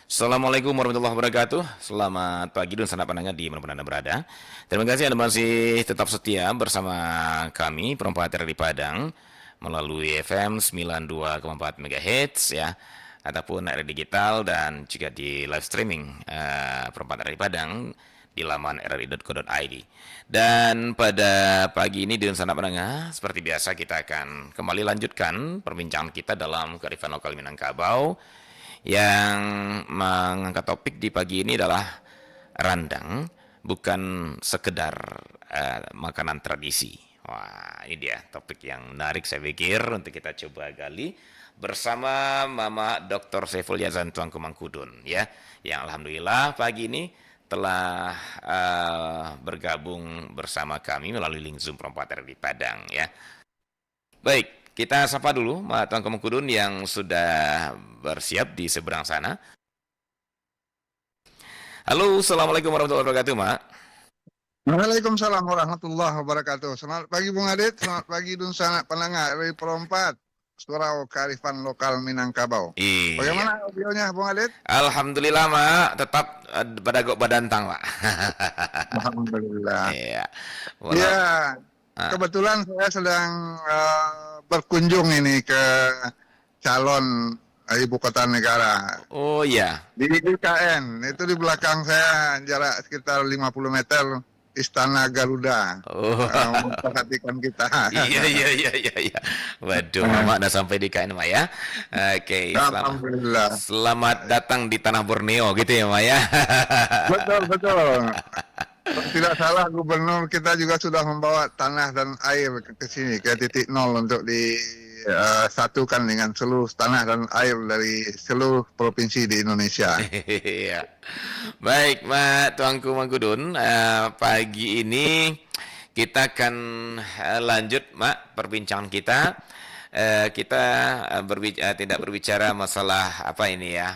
Assalamualaikum warahmatullahi wabarakatuh. Selamat pagi dan selamat pendengar di mana Anda berada. Terima kasih Anda masih tetap setia bersama kami Perempat dari Padang melalui FM 92,4 MHz ya, ataupun radio digital dan juga di live streaming Perempat dari Padang di laman rri.co.id. Dan pada pagi ini di sana pendengar, seperti biasa kita akan kembali lanjutkan perbincangan kita dalam kearifan lokal Minangkabau yang mengangkat topik di pagi ini adalah randang, bukan sekedar makanan tradisi. Wah, ini dia topik yang menarik saya pikir untuk kita coba gali bersama Mama Dr. Saiful Yazan Tuanku Mangkudun ya, yang alhamdulillah pagi ini telah bergabung bersama kami melalui link Zoom Perempat di Padang ya. Baik, kita sapa dulu Mak Tuan Kemengkudun yang sudah bersiap di seberang sana. Halo, Assalamualaikum warahmatullahi wabarakatuh, Mak. Waalaikumsalam warahmatullahi wabarakatuh. Selamat pagi Bung Adit, selamat pagi Dunsana Pendengar dari Perempat, Surau Kearifan Lokal Minangkabau. Iya. Bagaimana audionya Bung Adit? Alhamdulillah, Mak, tetap pada gok badantang, Mak. Alhamdulillah. Iya. Ya, kebetulan saya sedang berkunjung ini ke calon ibu kota negara. Oh iya. Di IKN, itu di belakang saya jarak sekitar 50 meter Istana Garuda. Oh. Memperhatikan kita. Iya. Waduh, Mama udah sampai di KN, Mak ya. Oke, Alhamdulillah. Selamat datang di tanah Borneo gitu ya, Mak ya. Betul. Kalau tidak salah gubernur kita juga sudah membawa tanah dan air ke sini ke titik nol untuk disatukan dengan seluruh tanah dan air dari seluruh provinsi di Indonesia. Iya. Baik, Mak Tuanku Mangkudun, pagi ini kita akan lanjut, Mak, perbincangan kita. Kita tidak berbicara masalah apa ini ya,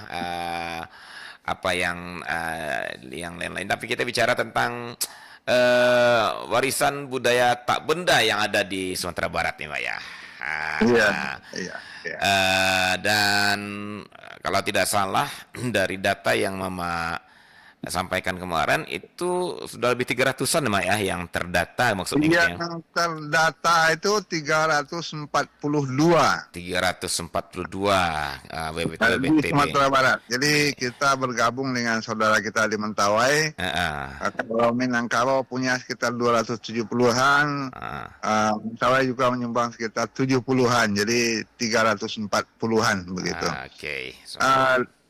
apa yang lain-lain, tapi kita bicara tentang warisan budaya tak benda yang ada di Sumatera Barat nih, Pak ya. Iya. Dan kalau tidak salah dari data yang Mama sampaikan kemarin itu sudah lebih 300-an Mak ya yang terdata maksudnya. Yang terdata itu 342. 342 di Sumatera Barat. Jadi kita bergabung dengan saudara kita di Mentawai. Kalau Minangkabau punya sekitar 270-an. Mentawai juga menyumbang sekitar 70-an. Jadi 340-an begitu. Oke.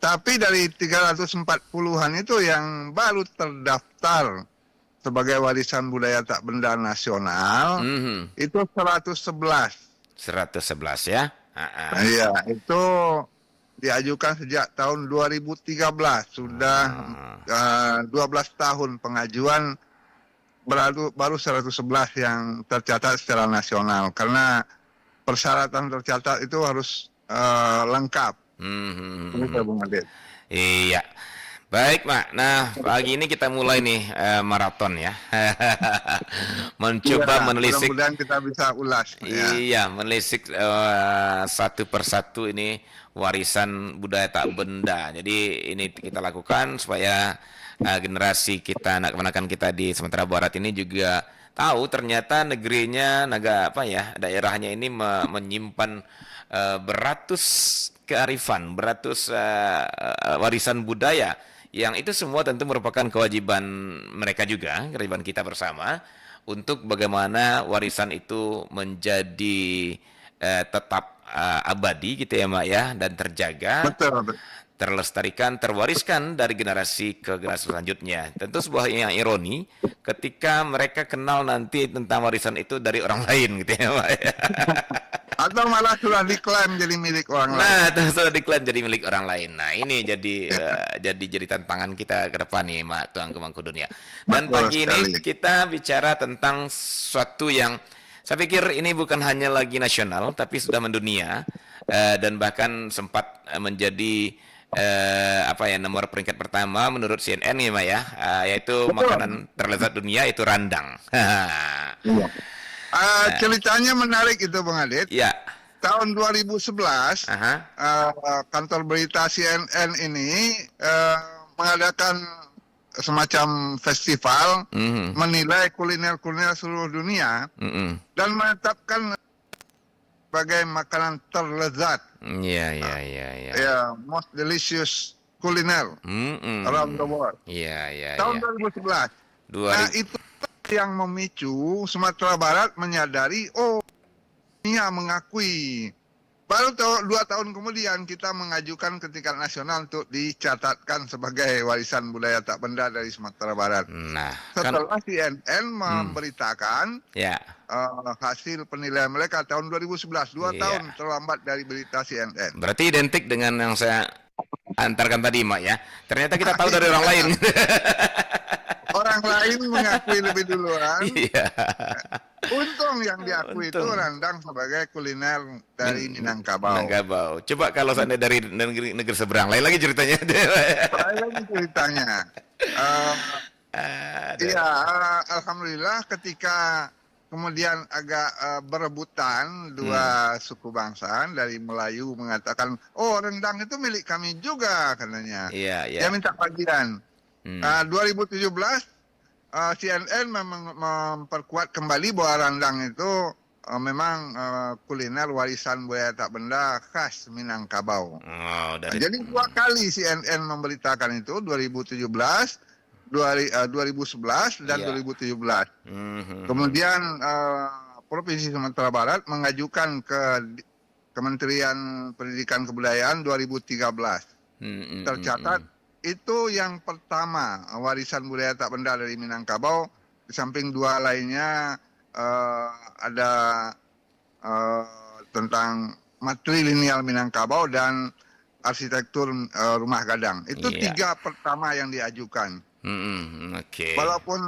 Tapi dari 340-an itu yang baru terdaftar sebagai warisan budaya tak benda nasional itu 111. 111 ya? Iya, itu diajukan sejak tahun 2013. Sudah 12 tahun pengajuan, baru 111 yang tercatat secara nasional. Karena persyaratan tercatat itu harus lengkap. Iya. Baik, Mak. Nah, pagi ini kita mulai nih maraton ya. Mencoba menelisik. Mudah-mudahan kita bisa ulas. Iya, menelisik satu persatu ini warisan budaya tak benda. Jadi ini kita lakukan supaya generasi kita, anak-anakan kita di Sumatera Barat ini juga tahu ternyata negerinya, daerahnya ini menyimpan beratus kearifan, beratus warisan budaya yang itu semua tentu merupakan kewajiban mereka juga, kewajiban kita bersama untuk bagaimana warisan itu menjadi tetap abadi gitu ya Mak ya, dan terjaga. Betul. Terlestarikan, terwariskan dari generasi ke generasi selanjutnya. Tentu sebuah yang ironi ketika mereka kenal nanti tentang warisan itu dari orang lain gitu ya Pak. Atau malah sudah diklaim jadi milik orang lain. Nah, sudah diklaim jadi milik orang lain. Nah, ini jadi tantangan kita ke depan nih, Mak Tuan Kemangku Dunia. Dan pagi ini kita bicara tentang suatu yang saya pikir ini bukan hanya lagi nasional, tapi sudah mendunia dan bahkan sempat menjadi nomor peringkat pertama menurut CNN ya, Mak ya, yaitu makanan terlezat dunia itu randang. Ceritanya menarik itu Bang Adit. Ya. tahun 2011 kantor berita CNN ini mengadakan semacam festival menilai kuliner-kuliner seluruh dunia dan menetapkan sebagai makanan terlezat. Most delicious kuliner around the world. Tahun 2011. Nah, itu yang memicu Sumatera Barat menyadari, dunia mengakui. Baru 2 tahun kemudian kita mengajukan ke tingkat nasional untuk dicatatkan sebagai warisan budaya tak benda dari Sumatera Barat. Nah, setelah CNN memberitakan hasil penilaian mereka tahun 2011, 2 tahun terlambat dari berita CNN. Berarti identik dengan yang saya antarkan tadi, Mak ya. Ternyata kita tahu dari orang lain. Orang lain mengakui lebih duluan. Untung yang diakui itu rendang sebagai kuliner dari Minangkabau. Minangkabau. Coba kalau seandainya dari negeri seberang, lain lagi ceritanya. Lain lagi ceritanya. Alhamdulillah ketika kemudian agak berebutan dua suku bangsa, dari Melayu mengatakan, rendang itu milik kami juga katanya. Dia minta bagian. 2017 CNN memperkuat kembali bahwa rendang itu memang kuliner warisan budaya tak benda khas Minangkabau. Jadi 2 kali CNN memberitakan itu, 2017, 2011 dan 2017. Kemudian Provinsi Sumatera Barat mengajukan ke Kementerian Pendidikan Kebudayaan 2013. Tercatat itu yang pertama warisan budaya tak benda dari Minangkabau. Di samping 2 lainnya ada tentang matrilineal Minangkabau dan arsitektur rumah gadang. Itu 3 pertama yang diajukan. Walaupun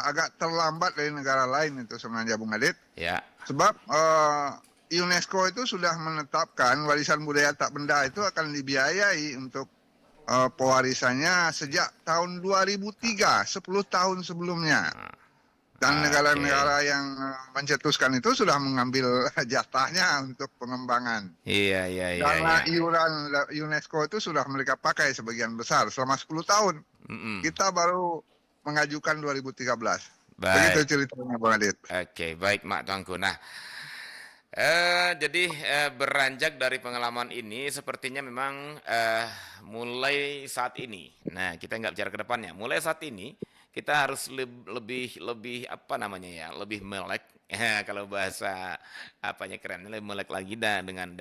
agak terlambat dari negara lain itu sebenarnya, Bung Adit. Sebab UNESCO itu sudah menetapkan warisan budaya tak benda itu akan dibiayai untuk pewarisannya sejak tahun 2003, 10 tahun sebelumnya. Dan negara-negara yang mencetuskan itu sudah mengambil jatahnya untuk pengembangan. Karena iuran UNESCO itu sudah mereka pakai sebagian besar selama 10 tahun. Kita baru mengajukan 2013. Begitu ceritanya, Bang Adit. Baik, Mak Tuanku. Nah, jadi beranjak dari pengalaman ini sepertinya memang mulai saat ini. Nah, kita nggak bicara ke depannya. Mulai saat ini kita harus lebih apa namanya ya, lebih melek. Kalau bahasa apanya keren, lebih melek lagi dengan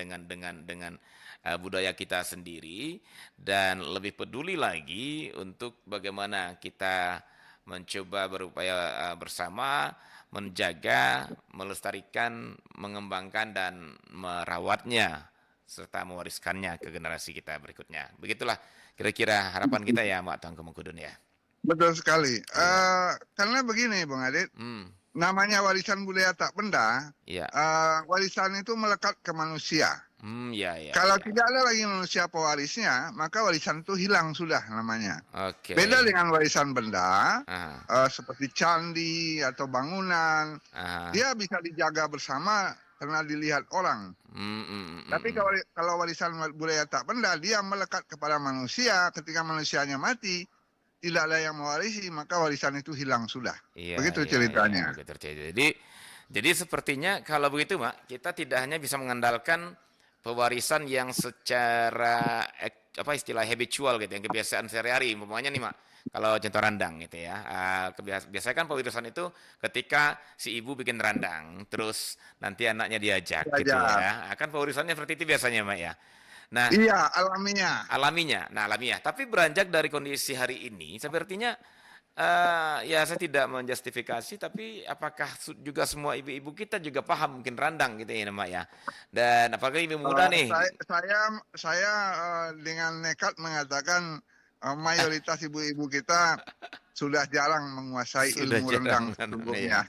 budaya kita sendiri, dan lebih peduli lagi untuk bagaimana kita mencoba berupaya bersama menjaga, melestarikan, mengembangkan dan merawatnya serta mewariskannya ke generasi kita berikutnya. Begitulah kira-kira harapan kita ya, Mak Tuanku Mengkudun ya. Betul sekali. Karena begini, Bang Adit, namanya warisan budaya tak benda, warisan itu melekat ke manusia. Kalau tidak ada lagi manusia pewarisnya, maka warisan itu hilang sudah namanya. Beda dengan warisan benda, seperti candi atau bangunan, dia bisa dijaga bersama karena dilihat orang. Tapi kalau warisan budaya tak benda, dia melekat kepada manusia. Ketika manusianya mati, tidak ada yang mewarisi, maka warisan itu hilang sudah. Begitu ceritanya. Jadi sepertinya kalau begitu, Mak, kita tidak hanya bisa mengandalkan pewarisan yang secara istilah habitual gitu, yang kebiasaan sehari-hari. Umpamanya nih, Mak, kalau contoh rendang gitu ya. Biasanya kan pewarisan itu ketika si ibu bikin rendang, terus nanti anaknya diajak gitu ya. Akan pewarisannya seperti itu biasanya, Mak ya. Nah, alaminya. Tapi beranjak dari kondisi hari ini, sepertinya ya saya tidak menjustifikasi, tapi apakah juga semua ibu-ibu kita juga paham mungkin rendang gitu ya, Mak ya. Dan apakah ibu muda nih? Saya dengan nekat mengatakan mayoritas ibu-ibu kita sudah jarang menguasai ilmu rendang sebelumnya.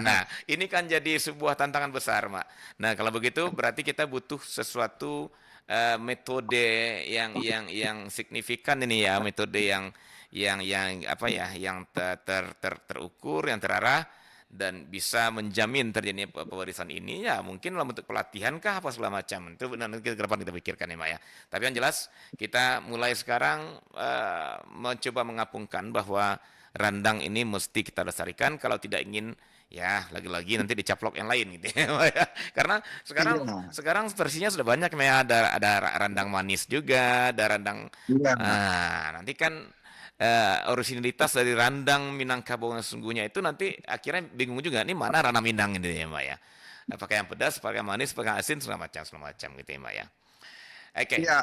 Nah, ini kan jadi sebuah tantangan besar, Mak. Nah, kalau begitu berarti kita butuh sesuatu metode yang signifikan ini ya, metode yang terukur, yang terarah, dan bisa menjamin terjadinya pewarisan ini, ya mungkin dalam bentuk pelatihan kah apa segala macam. Itu nanti ke depan kita pikirkan ya, Mak ya. Tapi yang jelas kita mulai sekarang mencoba mengapungkan bahwa randang ini mesti kita lestarikan, kalau tidak ingin ya lagi-lagi nanti dicaplok yang lain gitu ya, Mak ya. Karena sekarang versinya sudah banyak, Mak ya. Ada randang manis juga, ada randang nanti kan originalitas dari randang Minangkabau yang sesungguhnya itu nanti akhirnya bingung juga, nih mana randang Minang ini ya, Mak ya. Apakah yang pedas, apakah yang manis, apakah yang asin, segala macam gitu ya, Mak ya. Oke. Ya,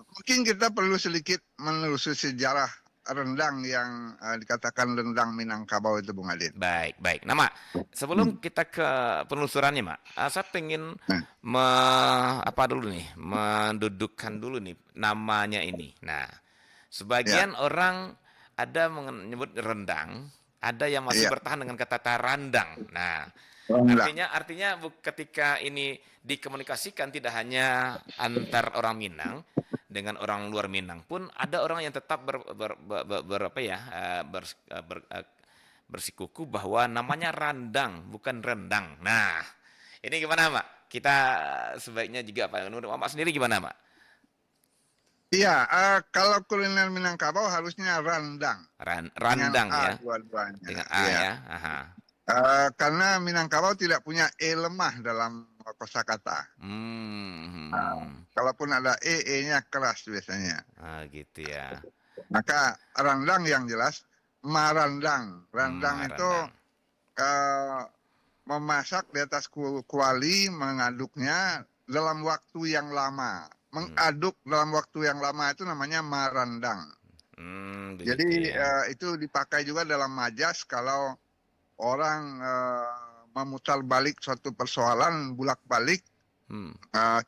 mungkin kita perlu sedikit menelusuri sejarah rendang yang dikatakan rendang Minangkabau itu, Bung Adit. Baik. Nah, Mak, sebelum kita ke penelusurannya, Mak, saya pengen mendudukkan dulu nih namanya ini. Nah, sebagian orang ada menyebut rendang, ada yang masih bertahan dengan kata randang. Nah, artinya ketika ini dikomunikasikan tidak hanya antar orang Minang dengan orang luar Minang pun, ada orang yang tetap bersikuku bahwa namanya randang bukan rendang. Nah, ini gimana, Mak? Kita sebaiknya juga menurut Mak sendiri gimana, Mak? Iya, kalau kuliner Minangkabau harusnya randang. Randang ya. Dua-duanya. Dengan A ya. Aha. Karena Minangkabau tidak punya E lemah dalam kosakata. Kalaupun ada E-nya keras biasanya. Gitu ya. Maka randang yang jelas marandang. Randang itu memasak di atas kuali, mengaduknya dalam waktu yang lama. Mengaduk dalam waktu yang lama itu namanya marandang. Jadi itu dipakai juga dalam majas kalau orang memutar balik suatu persoalan bolak-balik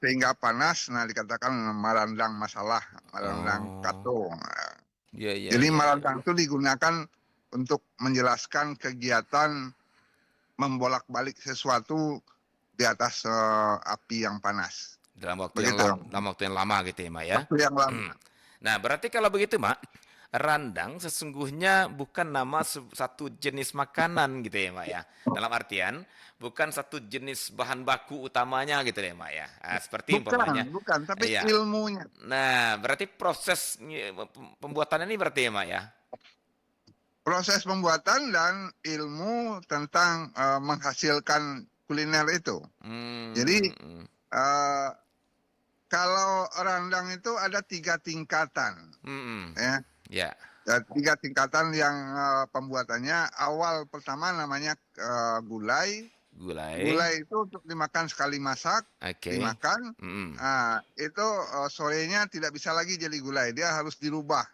sehingga panas, nah dikatakan marandang masalah, marandang kato. Jadi marandang itu digunakan untuk menjelaskan kegiatan membolak-balik sesuatu di atas api yang panas. Dalam waktu yang lama gitu ya, Mak ya. Waktu yang lama. Nah, berarti kalau begitu, Mak, randang sesungguhnya bukan nama satu jenis makanan gitu ya, Mak ya. Dalam artian bukan satu jenis bahan baku utamanya gitu ya, Mak ya. Seperti umpamanya. Bukan, tapi ilmunya. Nah, berarti proses pembuatannya ini berarti ya, Mak ya. Proses pembuatan dan ilmu tentang menghasilkan kuliner itu. Jadi kalau randang itu ada 3 tingkatan. Ya. 3 tingkatan yang pembuatannya. Awal pertama namanya gulai. Gulai itu untuk dimakan sekali masak, dimakan. Itu sorenya tidak bisa lagi jadi gulai, dia harus dirubah,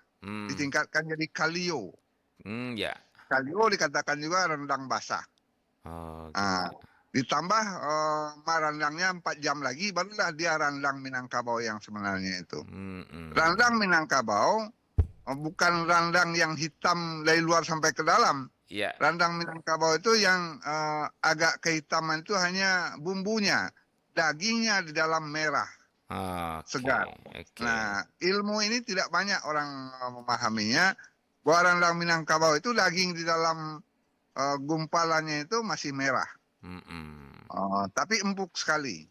ditingkatkan jadi kalio. Kalio dikatakan juga rendang basah. Ditambah marandangnya 4 jam lagi, barulah dia randang Minangkabau yang sebenarnya itu. Randang Minangkabau bukan randang yang hitam dari luar sampai ke dalam. Randang Minangkabau itu yang agak kehitaman itu hanya bumbunya, dagingnya di dalam merah, segar. Nah, ilmu ini tidak banyak orang memahaminya. Bahwa randang Minangkabau itu daging di dalam gumpalannya itu masih merah. Tapi empuk sekali.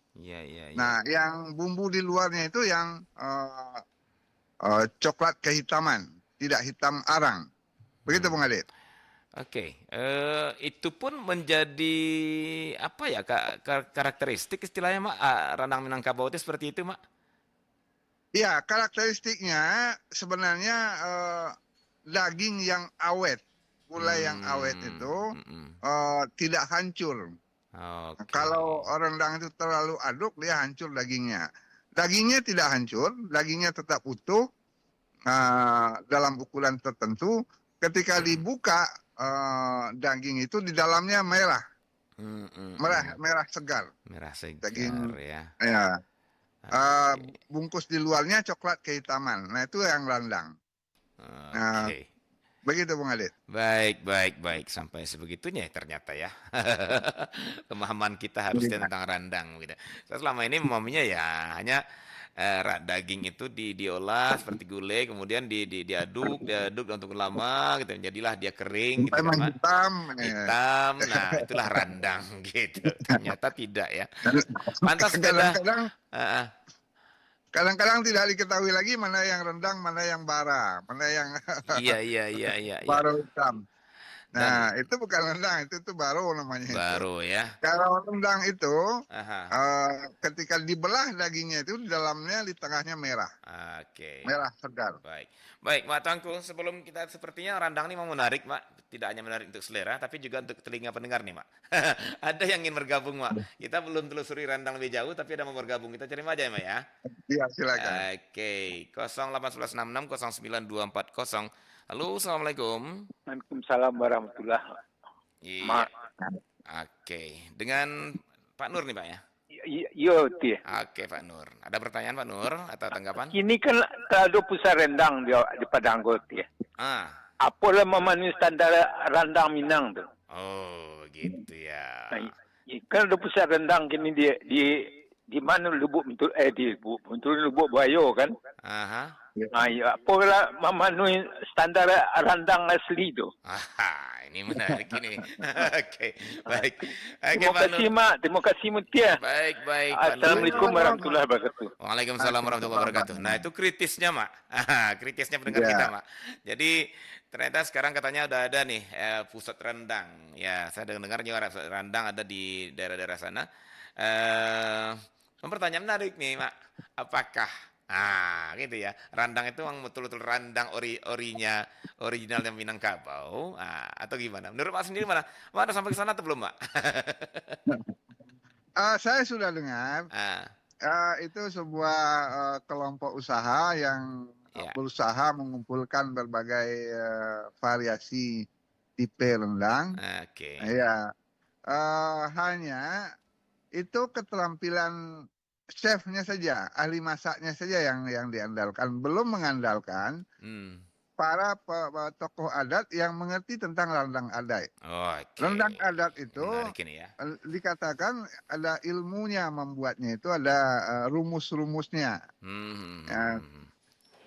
Nah, yang bumbu di luarnya itu yang coklat kehitaman, tidak hitam arang. Begitu, Bung Adit. Itu pun menjadi apa ya karakteristik istilahnya, Mak, randang Minangkabau itu seperti itu, Mak? Iya, karakteristiknya sebenarnya daging yang awet, gulai yang awet itu tidak hancur. Kalau rendang itu terlalu aduk, dia hancur dagingnya. Dagingnya tidak hancur, dagingnya tetap utuh dalam ukuran tertentu. Ketika dibuka daging itu di dalamnya merah, merah segar. Merah segar, daging, ya. Bungkus di luarnya coklat kehitaman. Nah, itu yang randang. Begitu, Bung Adit. Baik. Sampai sebegitunya ternyata ya. Pemahaman kita harusnya tentang randang gitu. Saya selama ini memahaminya ya hanya daging itu diolah seperti gulai, kemudian diaduk untuk lama gitu, jadilah dia kering gitu kan, Memang Mak. hitam. Hitam, nah itulah randang gitu. Ternyata tidak ya. Pantas beda. Kadang-kadang Uh, kadang-kadang tidak diketahui lagi mana yang rendang, mana yang bara, mana yang iya, iya, iya, iya, iya. baru hitam. Dan Nah, itu bukan rendang, itu baru namanya itu. baru ya. Kalau rendang itu Aha. ketika dibelah dagingnya itu di dalamnya, di tengahnya merah, Oke. merah segar. Baik. Baik, Mak Tangku, sebelum kita sepertinya randang ini mau menarik, Mak. Tidak hanya menarik untuk selera, tapi juga untuk telinga pendengar nih, Mak. Ada yang ingin bergabung, Mak. Kita belum telusuri randang lebih jauh, tapi ada mau bergabung. Kita cari aja ya, Mak ya. Iya, silakan. Oke, 0811660924. Halo, assalamualaikum. Waalaikumsalam warahmatullahi. Iya. Oke, dengan Pak Nur nih, Pak ya. Yo, Tia. Oke, Pak Nur. Ada pertanyaan, Pak Nur, atau tanggapan? Ini kan ada pusat rendang di Padang Tia. Apalah memenuhi standar rendang Minang tuh. Oh, gitu ya. Nah, kan ada pusat rendang kini di mana Lubuk Bentul Lubuk Buaya kan? Aha. Nah, ya, apalah memenuhi standar rendang asli tuh. Ini menarik ini. Oke, baik. Terima kasih, Mak. Terima kasih, Mutia. Baik, baik. Assalamualaikum warahmatullahi wabarakatuh. Waalaikumsalam warahmatullahi wabarakatuh. Nah, itu kritisnya, Mak. Kritisnya pendengar kita, Mak. Jadi, ternyata sekarang katanya udah ada nih pusat rendang. Ya, saya dengar juga pusat rendang ada di daerah-daerah sana. Pertanyaan menarik nih, Mak. Apakah gitu ya. Randang itu memang betul-betul randang originalnya Minangkabau, atau gimana? Menurut Pak sendiri mana? Mana sampai ke sana atau belum, Pak? Saya sudah dengar. Itu sebuah kelompok usaha yang berusaha mengumpulkan berbagai variasi tipe rendang. Oke. Ya, hanya itu keterampilan chefnya saja, ahli masaknya saja yang diandalkan, belum mengandalkan para tokoh adat yang mengerti tentang rendang adat. Rendang adat itu dikatakan ada ilmunya membuatnya, itu ada rumus-rumusnya.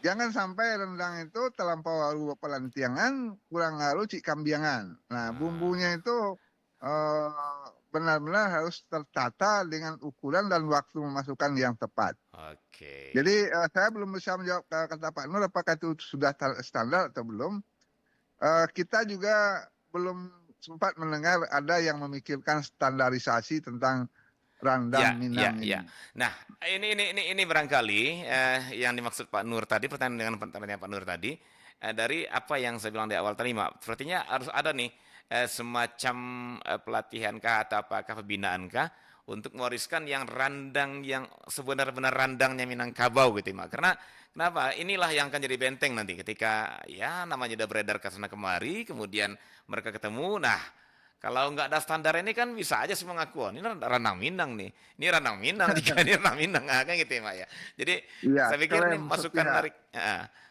Jangan sampai rendang itu terlampau haru pelantiangan, kurang haru cik kambiangan. Nah, bumbunya itu benar-benar harus tertata dengan ukuran dan waktu memasukkan yang tepat. Oke. Jadi saya belum bisa menjawab kata Pak Nur apakah itu sudah standar atau belum. Kita juga belum sempat mendengar ada yang memikirkan standarisasi tentang rendang Minang ini. Nah, ini barangkali yang dimaksud Pak Nur tadi, pertanyaan Pak Nur tadi, dari apa yang saya bilang di awal tadi, Mak. Sepertinya harus ada nih semacam pelatihan kah atau apakah pembinaan kah untuk mewariskan yang randang yang sebenar-benar randangnya Minangkabau gitu, Mak. Karena kenapa? Inilah yang akan jadi benteng nanti ketika ya namanya udah beredar ke sana kemari, kemudian mereka ketemu. Nah, kalau nggak ada standar ini kan bisa aja semua ngaku, ini randang Minang nih, ini randang Minang, ini randang Minang, kan gitu ya, Mak ya. Jadi saya pikir ini masukan menarik.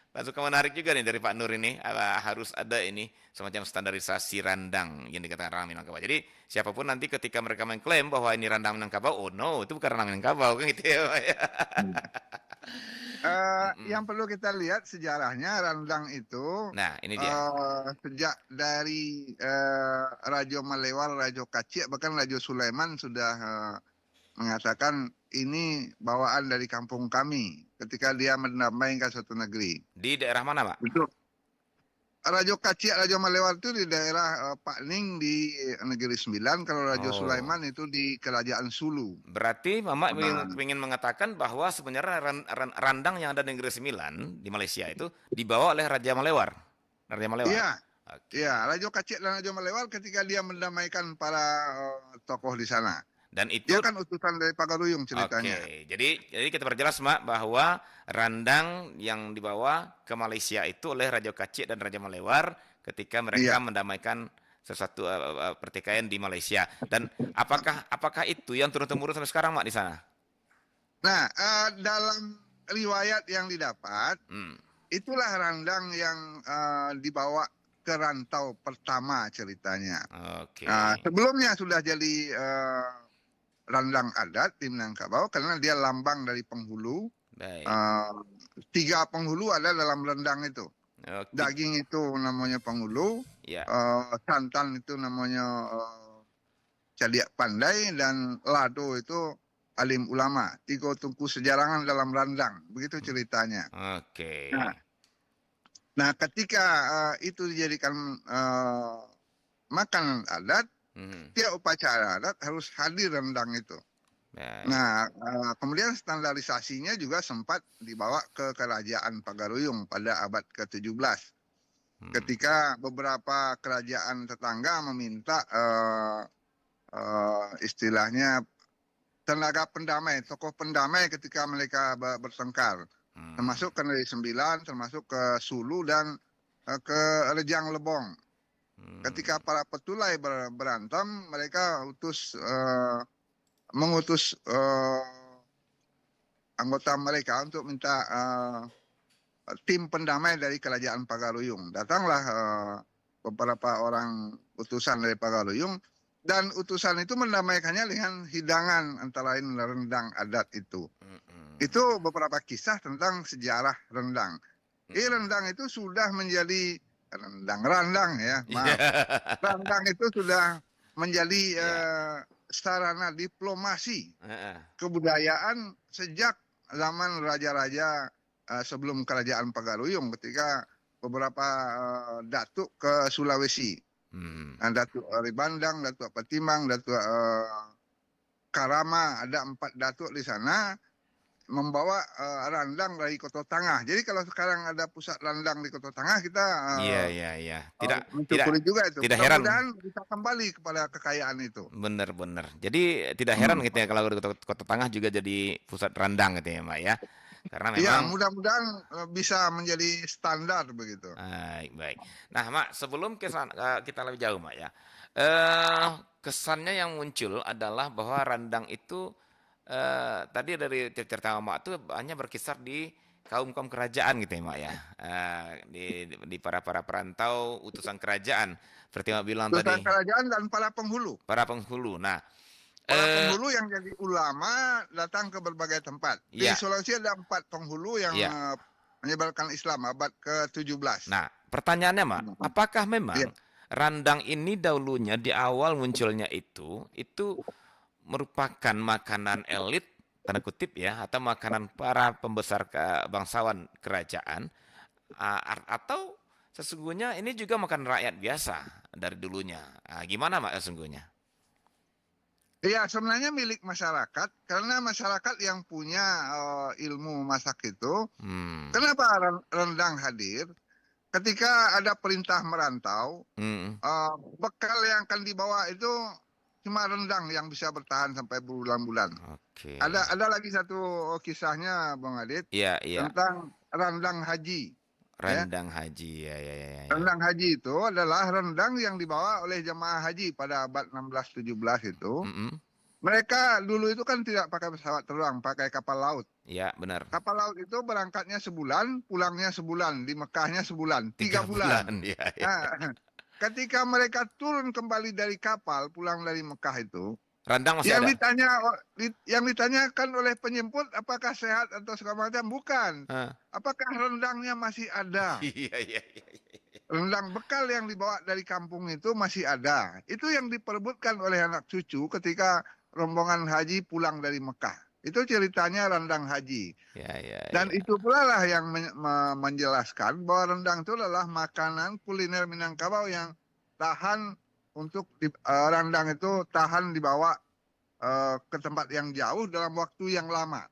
Masukan menarik juga nih dari Pak Nur ini, harus ada ini semacam standarisasi randang yang dikatakan randang Minangkabau. Jadi siapapun nanti ketika mereka mengklaim bahwa ini randang Minangkabau, oh no, itu bukan randang Minangkabau, kan gitu ya, Pak ya. Yang perlu kita lihat sejarahnya rendang itu. Nah, ini dia. Sejak dari Rajo Malewar, Rajo Kacik, bahkan Rajo Sulaiman sudah mengatakan ini bawaan dari kampung kami ketika dia mendamaikan suatu negeri. Di daerah mana, Pak? Betul. Rajo Kacik, Rajo Malewar itu di daerah Pak Ning di Negeri Sembilan. Kalau Rajo Sulaiman itu di Kerajaan Sulu. Berarti Mama ingin mengatakan bahwa sebenarnya randang yang ada di Negeri Sembilan di Malaysia itu dibawa oleh Raja Malewar. Raja Malewar. Iya. Iya, Rajo Kacik dan Rajo Malewar ketika dia mendamaikan para tokoh di sana. Dan itu dia kan utusan dari Pagaruyung ceritanya. Oke, jadi kita perjelas, Mak, bahwa randang yang dibawa ke Malaysia itu oleh Raja Kacik dan Raja Malewar ketika mereka mendamaikan sesuatu pertikaian di Malaysia. Dan apakah itu yang turun-temurun sampai sekarang, Mak, di sana? Nah, dalam riwayat yang didapat, itulah randang yang dibawa ke rantau pertama ceritanya. Oke. Sebelumnya sudah jadi randang adat di Minangkabau karena dia lambang dari penghulu. 3 penghulu ada dalam rendang itu. Daging itu namanya penghulu, santan itu namanya caliak pandai, dan lado itu alim ulama. 3 tungku sejarangan dalam rendang, begitu ceritanya. Nah, ketika itu dijadikan makanan adat, tiap upacara adat harus hadir rendang itu. Nah, kemudian standarisasinya juga sempat dibawa ke Kerajaan Pagaruyung pada abad ke-17. Ketika beberapa kerajaan tetangga meminta istilahnya tenaga pendamai, tokoh pendamai ketika mereka bertengkar. Termasuk ke Negeri Sembilan, termasuk ke Sulu dan ke Rejang Lebong. Ketika para petulai berantem, mereka mengutus anggota mereka untuk minta tim pendamai dari Kerajaan Pagaruyung. Datanglah beberapa orang utusan dari Pagaruyung, dan utusan itu mendamaikannya dengan hidangan antara lain rendang adat itu. Itu beberapa kisah tentang sejarah rendang. Rendang itu sudah menjadi rendang ya, maaf. Rendang itu sudah menjadi sarana diplomasi kebudayaan sejak zaman raja-raja sebelum Kerajaan Pagaruyung, ketika beberapa datuk ke Sulawesi. Datuk Ribandang, Datuk Patimang, Datuk Karama, ada 4 datuk di sana membawa rendang dari Kota Tangah. Jadi kalau sekarang ada pusat rendang di Kota Tangah, kita tidak juga itu. Tidak heran kita kembali kepada kekayaan itu. Benar. Jadi tidak heran gitu ya kalau di Kota Tangah juga jadi pusat rendang gitu ya, Mak ya. Karena memang mudah-mudahan bisa menjadi standar begitu. Baik. Nah, Mak, sebelum kita lebih jauh, Mak ya. Kesannya yang muncul adalah bahwa rendang itu tadi dari cerita Mak itu hanya berkisar di kaum-kaum kerajaan gitu ya, Mak ya. Di para perantau utusan kerajaan seperti Mak bilang tadi. Utusan kerajaan dan para penghulu. Nah, para penghulu yang jadi ulama datang ke berbagai tempat. Di Sulawesi ada 4 penghulu yang menyebarkan Islam abad ke-17. Nah, pertanyaannya, Mak, apakah memang rendang ini dahulunya di awal munculnya itu merupakan makanan elit, tanda kutip ya, atau makanan para pembesar bangsawan kerajaan, atau sesungguhnya ini juga makan rakyat biasa dari dulunya? Gimana, Mak, sesungguhnya? Iya, sebenarnya milik masyarakat, karena masyarakat yang punya ilmu masak itu. Kenapa rendang hadir? Ketika ada perintah merantau, bekal yang akan dibawa itu cuma rendang yang bisa bertahan sampai berbulan-bulan. Ada lagi satu kisahnya, Bang Adit, tentang rendang haji. Rendang haji, ya. Rendang haji itu adalah rendang yang dibawa oleh jemaah haji pada abad 16-17 itu. Mereka dulu itu kan tidak pakai pesawat terbang, pakai kapal laut. Iya, benar. Kapal laut itu berangkatnya sebulan, pulangnya sebulan, di Mekahnya sebulan, 3 bulan. Nah, ketika mereka turun kembali dari kapal, pulang dari Mekah itu, rendang masih ada. Yang ditanyakan oleh penjemput, apakah sehat atau segala macam? Bukan. Apakah rendangnya masih ada? Iya. Rendang bekal yang dibawa dari kampung itu masih ada. Itu yang diperebutkan oleh anak cucu ketika rombongan haji pulang dari Mekah. Itu ceritanya rendang haji. Dan itu pula lah yang menjelaskan bahwa rendang itu adalah makanan kuliner Minangkabau yang tahan untuk rendang itu tahan dibawa ke tempat yang jauh dalam waktu yang lama.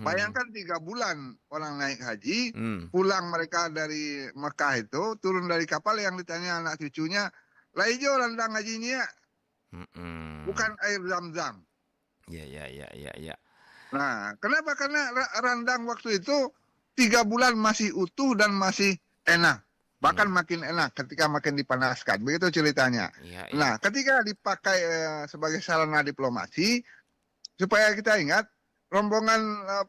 Bayangkan 3 bulan orang naik haji, pulang mereka dari Mekah itu, turun dari kapal, yang ditanya anak cucunya, lah hijau rendang hajinya, bukan air zam-zam. Iya. Nah, kenapa? Karena rendang waktu itu 3 bulan masih utuh dan masih enak. Bahkan makin enak ketika makin dipanaskan. Begitu ceritanya. Nah, ketika dipakai sebagai sarana diplomasi, supaya kita ingat, rombongan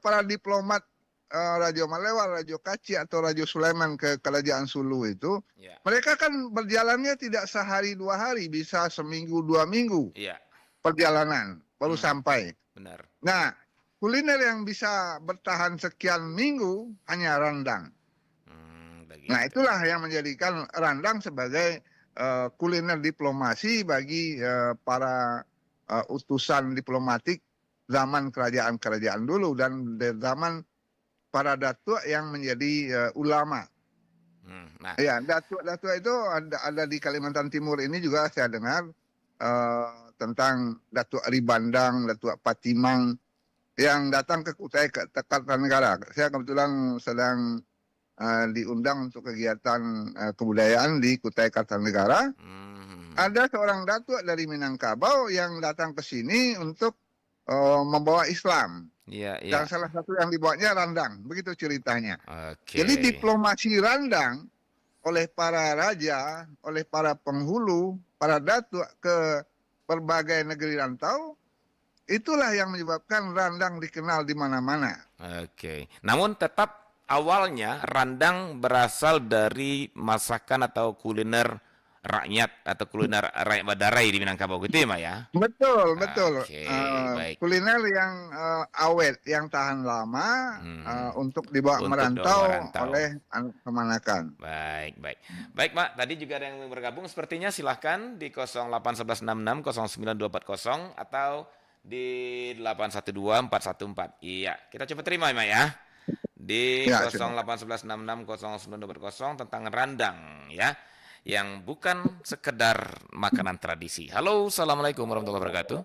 para diplomat Raja Malewal, Raja Kaci atau Raja Sulaiman ke Kerajaan Sulu itu, mereka kan berjalannya tidak sehari 2 hari, bisa seminggu 2 minggu perjalanan baru sampai. Benar. Nah, kuliner yang bisa bertahan sekian minggu hanya rendang. Nah, itulah yang menjadikan rendang sebagai kuliner diplomasi bagi para utusan diplomatik zaman kerajaan-kerajaan dulu dan zaman para datuk yang menjadi ulama. Nah. Ya, datuk itu ada di Kalimantan Timur ini juga saya dengar tentang Datuk Ribandang, Datuk Patimang yang datang ke Kutai Kartanegara. Saya kebetulan sedang diundang untuk kegiatan kebudayaan di Kutai Kartanegara. Ada seorang datuk dari Minangkabau yang datang ke sini untuk membawa Islam. Dan salah satu yang dibawanya rendang. Begitu ceritanya. Jadi diplomasi rendang oleh para raja, oleh para penghulu, para datuk ke berbagai negeri rantau, itulah yang menyebabkan rendang dikenal di mana-mana. Namun tetap awalnya rendang berasal dari masakan atau kuliner rakyat atau kuliner rakyat Badarai di Minangkabau gitu ya, Mak ya? Betul. Kuliner yang awet, yang tahan lama untuk dibawa merantau oleh kemanakan. Baik, Mak. Tadi juga ada yang bergabung sepertinya, silahkan di 081166 09240 atau di 812414. Iya, kita coba terima ya, Mak ya. Di 081166 09240 tentang rendang ya, yang bukan sekedar makanan tradisi. Halo, assalamualaikum warahmatullahi wabarakatuh.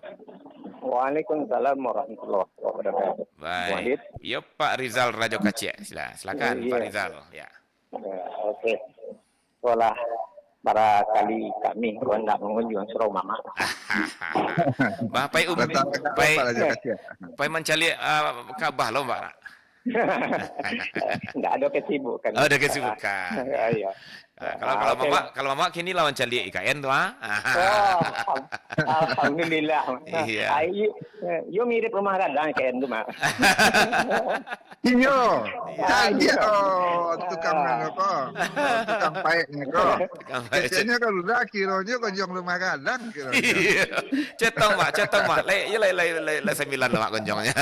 Waalaikumsalam warahmatullahi wabarakatuh. Baik, yuk Pak Rizal Rajo Kacik, silakan Pak Rizal. Ya. Oke. Sekolah barangkali kami hendak mengunjungi Surau Mama. Bapak mencari Ka'bah loh, Pak. Enggak ada kesibukan. Ada kesibukan. Iya. Kalau mama kini lawan cali IKN tuh, alhamdulillah. Iya. Yo mirip rumah rendang IKN tuh, Mak. Iyo. Tukang apa? Tukang paeknya kok. Biasanya kalau udah kironya konjong rumah rendang kira. Cetong Mak. Le 9 Mak konjongnya.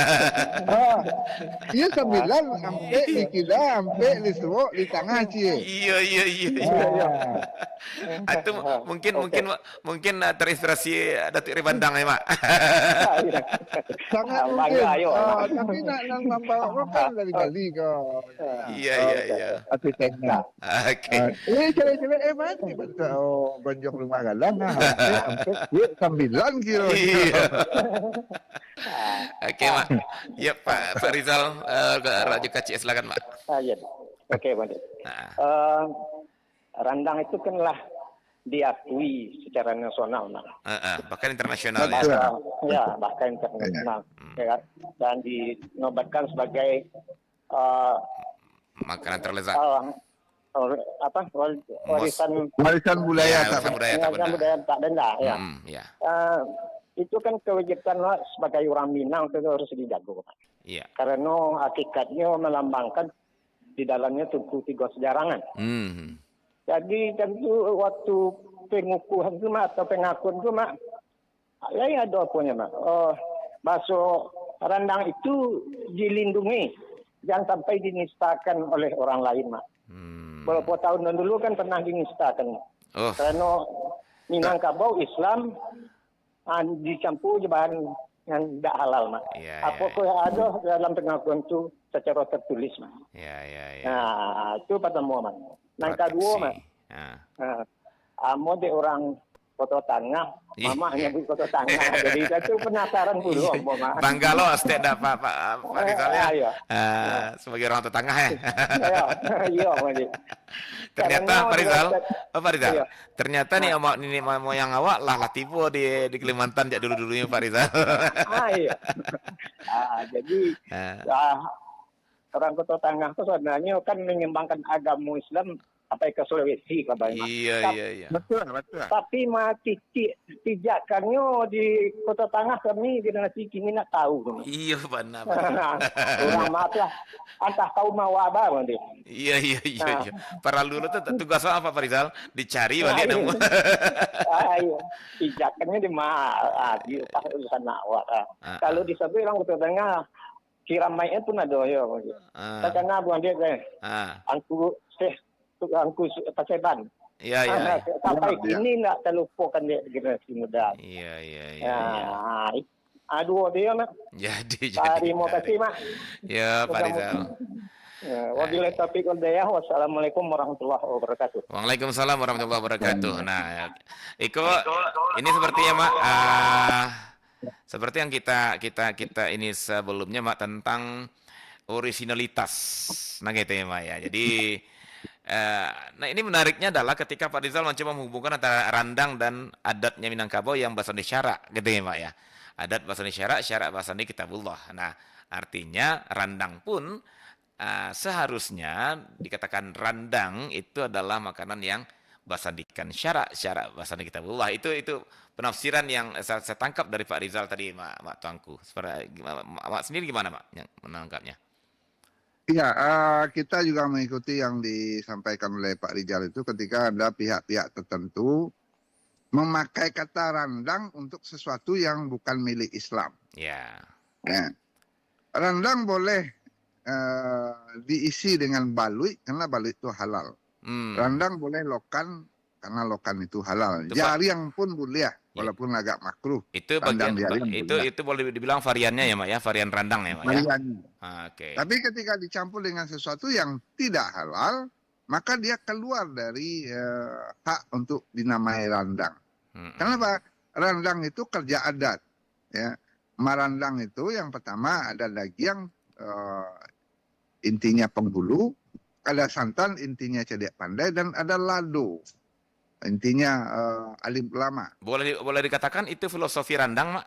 Iya 9 sampai dikira sampai di suwo di tengah cie. Iya. Itu mungkin terinspirasi Datuk Ribandang ya, Mak. Sangat mungkin. Tapi nak membawa kan dari Bali kok. Iya. Arsiteknya. Oke. Cewek mati betul. Gonjong rumah galang sampai 9 kilo. Oke, Mak. Ya, Pak Rizal Rajo Kacik, silakan, Mak. Oke, Pak. Rendang itu kan lah diakui secara nasional, Mak. Bahkan internasional ya. Ya, bahkan internasional. Dan dinobatkan sebagai makanan terlezat. Warisan budaya tak benda. Ya. Itu kan kewajiban sebagai orang Minang itu harus dijaga, Pak. Iya. Karena hakikatnya melambangkan di dalamnya tugu 3 sejarangan. Jadi tentu waktu pengukuhan itu, Mak, atau pengakuan itu, Mak, ya ada apanya, Mak. Bakso rendang itu dilindungi, jangan sampai dinistakan oleh orang lain, Mak. Beberapa tahun dulu kan pernah dinistakan. Karena Minangkabau Islam dicampur bahan yang tidak halal, Mak. Apa yang ada dalam pengakuan itu secara tertulis, Mak. Nah, itu pertama, Mak. Yang kedua, Mak. Amo de orang Kota Tangah, Mama hanya di Kota Tangah. Jadi itu penasaran dulu, Mak. Bangga lo, setiap dapat Pak Rizal ya. Sebagai orang Kota Tangah ya. Iya, Ternyata Pak Rizal, ternyata nih ini moyang awak lah tipe di Kalimantan jak dulu-dulunya Pak Rizal. Iya. Jadi orang Kota Tangah itu sebenarnya kan mengembangkan agama Islam sampai ke Sulawesi kabarnya. Iya. Betul. Tapi pijakannya di Kota Tangah kami generasi kini nak tahu. Iya, benar. Orang maaf lah. Entah tahu mau apa nanti. Iya. Para lulu tuh tugas apa Pak Rizal? Dicari balik nemu. Iya. Pijakannya di mana? Di urusan awak. Kalau disebut orang Kota Tangah kiramainya pun ada ya. Karena buang dia kan. Angku paseban. Iya. Sampai kini nak terlupakan dia generasi muda. Iya. Aduh dia mak. Jadi. Terima kasih mak. Ya Pak Rizal. Wabillahi taufiq wal hidayah. Wassalamualaikum warahmatullahi wabarakatuh. Waalaikumsalam warahmatullahi wabarakatuh. Nah, Iko, ini sepertinya Mak, seperti yang kita ini sebelumnya Mak tentang originalitas. Nah gitu ya Mak ya. Jadi nah ini menariknya adalah ketika Pak Rizal mencoba menghubungkan antara randang dan adatnya Minangkabau yang bahasa syarak gitu ya Mak ya. Adat bahasa syarak, syarak bahasa kitabullah. Nah, artinya randang pun seharusnya dikatakan randang itu adalah makanan yang basandikan syarak bahasa kitabullah. Itu penafsiran yang saya tangkap dari Pak Rizal tadi, Mak Tuanku. Mak sendiri gimana, Mak, yang menangkapnya? Iya, kita juga mengikuti yang disampaikan oleh Pak Rizal itu ketika ada pihak-pihak tertentu memakai kata randang untuk sesuatu yang bukan milik Islam. Ya. Randang boleh diisi dengan balui karena balui itu halal. Randang boleh lokan karena lokan itu halal. Jariang pun boleh walaupun agak makruh. Itu bagian itu boleh dibilang variannya ya Mak ya, varian randang ya Mak ya. Oke. Tapi ketika dicampur dengan sesuatu yang tidak halal, maka dia keluar dari hak untuk dinamai randang. Kenapa? Randang itu kerja adat. Ya. Marandang itu yang pertama ada daging intinya penghulu, ada santan intinya cedek pandai, dan ada lado intinya alim ulama. Boleh dikatakan itu filosofi randang Mak?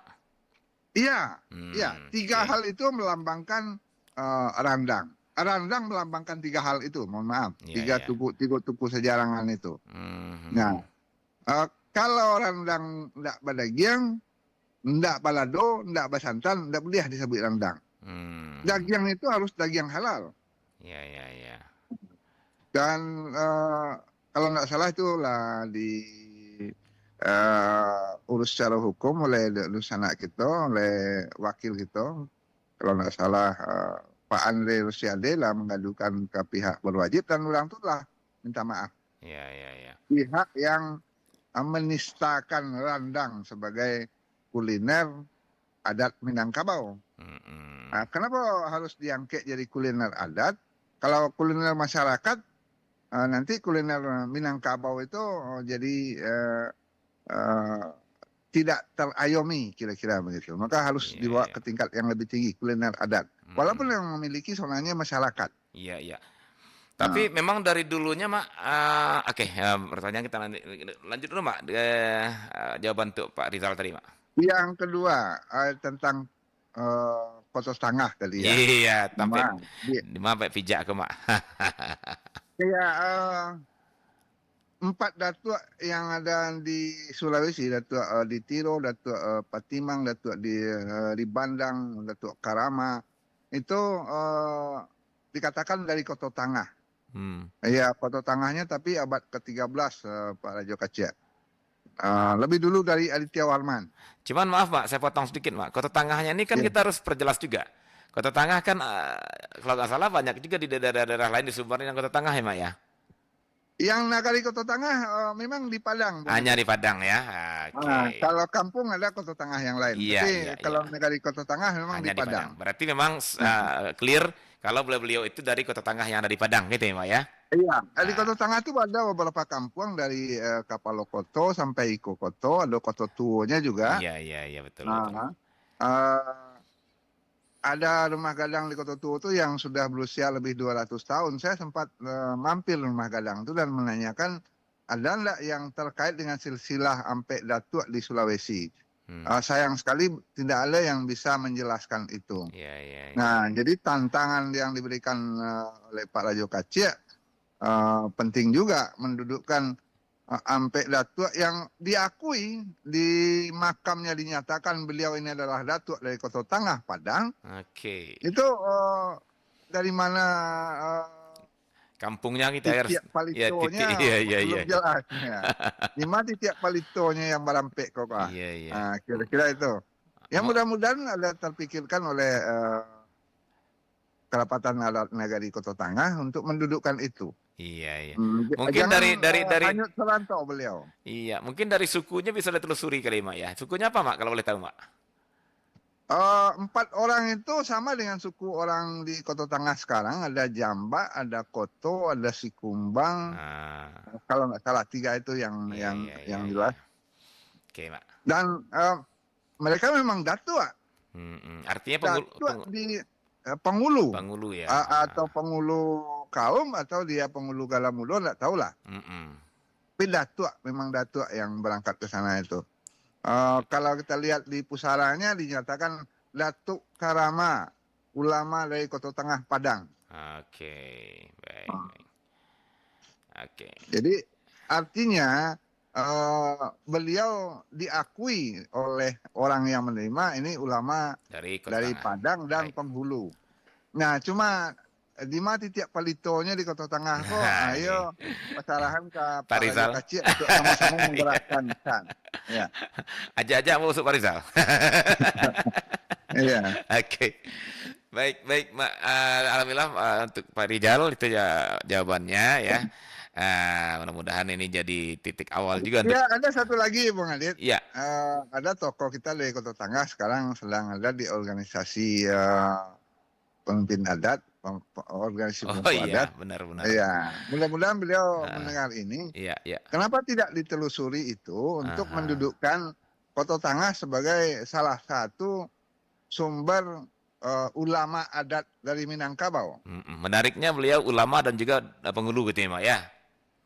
Iya, tiga hal itu melambangkan randang. Randang melambangkan tiga hal itu, mohon maaf. Tiga tuku sejarangan itu. Nah, kalau randang tidak badagiang, tidak balado, tidak basantan, tidak boleh disebut randang. Daging itu harus daging halal. Iya. Dan kalau nggak salah itulah urus secara hukum oleh anak kita, oleh wakil kita. Kalau nggak salah Pak Andre Rusiade lah mengadukan ke pihak berwajib dan orang itu lah minta maaf. Iya. Pihak yang menistakan randang sebagai kuliner adat Minangkabau. Nah, kenapa harus diangkat jadi kuliner adat? Kalau kuliner masyarakat, nanti kuliner Minangkabau itu jadi tidak terayomi kira-kira begitu. Maka harus dibawa ke tingkat yang lebih tinggi, kuliner adat. Walaupun yang memiliki sebenarnya masyarakat. Iya. Tapi memang dari dulunya Mak, pertanyaan kita lanjut dulu Mak, jawaban untuk Pak Rizal tadi Mak. Yang kedua tentang kotos tangah tadi ya. Iya, sampai pijak ke Mak. Iya, 4 datuk yang ada di Sulawesi, datuk di Tiro, datuk Patimang, datuk di Bandang, datuk Karama, itu dikatakan dari Koto Tangah. Ya, Koto Tangahnya tapi abad ke-13 Pak Rajo Kacek. Lebih dulu dari Aditya Warman. Cuman maaf Mak, saya potong sedikit Mak. Kota Tangahnya ini kan kita harus perjelas juga. Kota Tangah kan kalau nggak salah banyak juga di daerah-daerah lain di Sumbar yang Kota Tangah ya Mak ya. Yang nagari Kota Tangah memang di Padang. Hanya di Padang ya. Kalau kampung ada Kota Tangah yang lain. Tapi kalau nagari Kota Tangah memang hanya di Padang. Berarti memang clear kalau beliau itu dari Kota Tangah yang ada di Padang gitu ya Mak ya. Iya, di Kota Tangah itu ada beberapa kampung dari Kapalokoto sampai Ikokoto, ada Koto Tuonya juga. Iya betul. Ada rumah gadang di Koto Tuo itu yang sudah berusia lebih 200 tahun. Saya sempat mampir rumah gadang itu dan menanyakan ada enggak yang terkait dengan silsilah Ampek Datuk di Sulawesi. Sayang sekali tidak ada yang bisa menjelaskan itu. Nah, jadi tantangan yang diberikan oleh Pak Rajo Kacek penting juga mendudukkan Ampek Datuk yang diakui di makamnya dinyatakan beliau ini adalah Datuk dari Koto Tangah Padang. Itu dari mana kampungnya kita harus palitonya belum jelas. Di mana titik palitonya yang berampek kok. Kira-kira itu. Yang mudah-mudahan ada terpikirkan oleh Kerapatan Adat Nagari Kota Tangah untuk mendudukkan itu. Iya. Mungkin dari hanyut serantau beliau. Iya, mungkin dari sukunya bisa ditelusuri kali Mak ya. Sukunya apa Mak kalau boleh tahu Mak? 4 orang itu sama dengan suku orang di Kota Tangah sekarang. Ada Jamba, ada Koto, ada Sikumbang. Kalau nggak salah 3 itu yang jelas. Oke Mak. Dan mereka memang datua. Artinya penghulu. Penghulu ya. Atau penghulu kaum atau dia penghulu Galamudo, nggak tahu lah. Tapi datua, memang datua yang berangkat ke sana itu. Kalau kita lihat di pusaranya dinyatakan Datuk Karama, ulama dari Kota Tangah Padang. Oke, baik. Oke. Jadi artinya beliau diakui oleh orang yang menerima ini ulama dari Padang dan penghulu. Nah, cuma di mana tiap palitonya di Kota Tangah kok, ayo pasarahan ke Pak Rizal kecil untuk sama-sama menggerakkan. Ya. Aja-aja mau masuk Pak Rizal. Iya. Oke. Baik, Mak. Alhamdulillah untuk Pak Rizal itu ya jawabannya ya. Mudah-mudahan ini jadi titik awal juga. Ya, ada satu lagi Bung Adit. Iya. Ada tokoh kita dari Kota Tangah sekarang sedang ada di organisasi pemimpin adat, organisasi adat. Benar. Iya, mudah-mudahan beliau mendengar ini. Iya. Kenapa tidak ditelusuri itu untuk mendudukkan Kota Tangah sebagai salah satu sumber ulama adat dari Minangkabau? Menariknya beliau ulama dan juga penghulu gitu ya, Mak ya?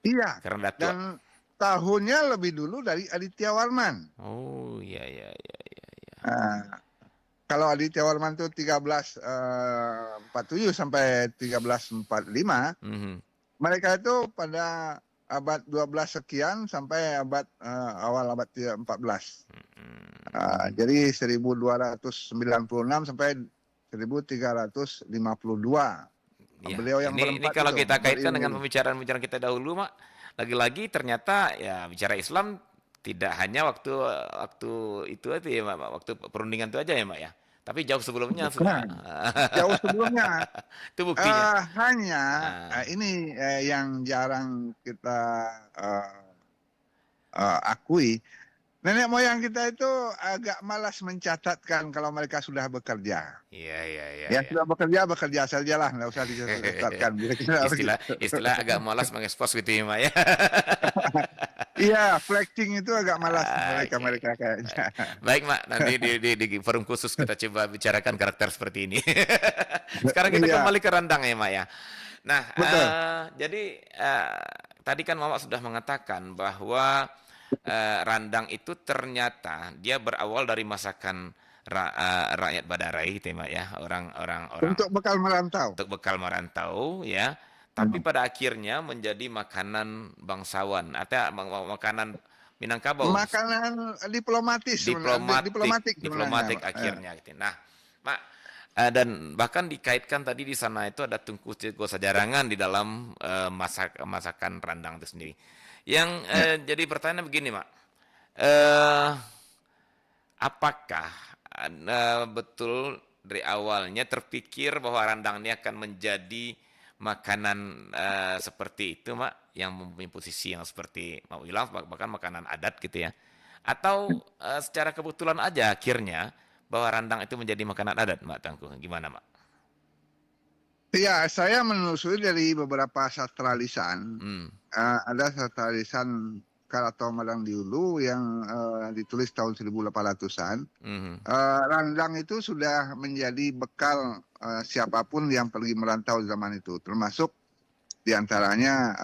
Iya. Karena dan tahunnya lebih dulu dari Aditya Warman. Oh, iya. Kalau Aditya Warman itu 1347 sampai 1345, mereka itu pada abad 12 sekian sampai awal abad 14. Jadi 1296 sampai 1352. Ya, beliau yang ini kalau kita kaitkan dengan pembicaraan kita dahulu, Mak, lagi-lagi ternyata ya bicara Islam tidak hanya waktu itu aja ya, Mak, waktu perundingan itu aja ya, Mak ya. Tapi jauh sebelumnya. Jauh sebelumnya. Itu buktinya. Ini yang jarang kita akui. Nenek moyang kita itu agak malas mencatatkan kalau mereka sudah bekerja. Iya. Ya sudah bekerja sajalah, nggak usah dicatatkan. Istilah agak malas mengekspos gitu ya, Mak ya. Iya, flexing itu agak malas mereka kayaknya. Baik, Mak, nanti di forum khusus kita coba bicarakan karakter seperti ini. Sekarang kita kembali ke Randang ya, Mak ya. Nah, jadi tadi kan Mama sudah mengatakan bahwa Randang itu ternyata dia berawal dari masakan rakyat Badarai gitu ya, Mak ya, orang-orang untuk bekal merantau ya. Tapi pada akhirnya menjadi makanan bangsawan atau makanan Minangkabau. Makanan diplomatik akhirnya gitu. Nah, Mak, dan bahkan dikaitkan tadi di sana itu ada tungku sajarangan di dalam masakan Randang itu sendiri. Yang jadi pertanyaan begini, Mak. Apakah betul dari awalnya terpikir bahwa Randang ini akan menjadi makanan seperti itu, Mak, yang mempunyai posisi yang seperti mau bilang bahkan makanan adat gitu ya, atau secara kebetulan aja akhirnya bahwa Randang itu menjadi makanan adat, Mak Tangku, gimana, Mak? Iya, saya menelusuri dari beberapa sastra lisan. Ada sastra lisan Karaton Madang Diulu yang ditulis tahun 1800-an. Randang itu sudah menjadi bekal siapapun yang pergi merantau zaman itu, termasuk diantaranya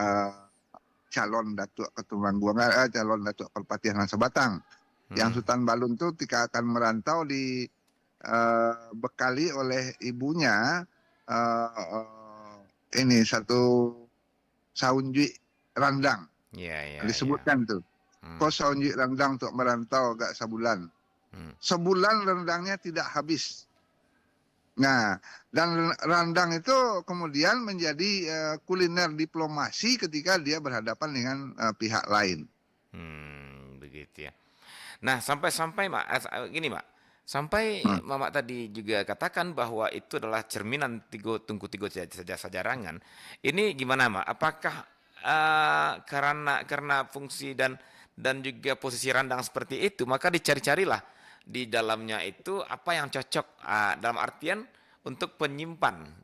calon Datuk Keturunan Guangga, calon Datuk Perpatian Sebatang. Yang Sultan Balun itu ketika akan merantau dibekali oleh ibunya ini satu saunji Randang. Disebutkan tuh. Kos saunji Randang untuk merantau agak sebulan. Sebulan rendangnya tidak habis. Nah, dan Randang itu kemudian menjadi kuliner diplomasi ketika dia berhadapan dengan pihak lain. Begitu ya. Nah, sampai-sampai, Mak, gini, Mak. Sampai Mamak tadi juga katakan bahwa itu adalah cerminan Tungku Tigo Sajarangan. Ini gimana, Mak? Apakah karena fungsi dan juga posisi randang seperti itu, maka dicari-carilah di dalamnya itu apa yang cocok dalam artian untuk penyimpan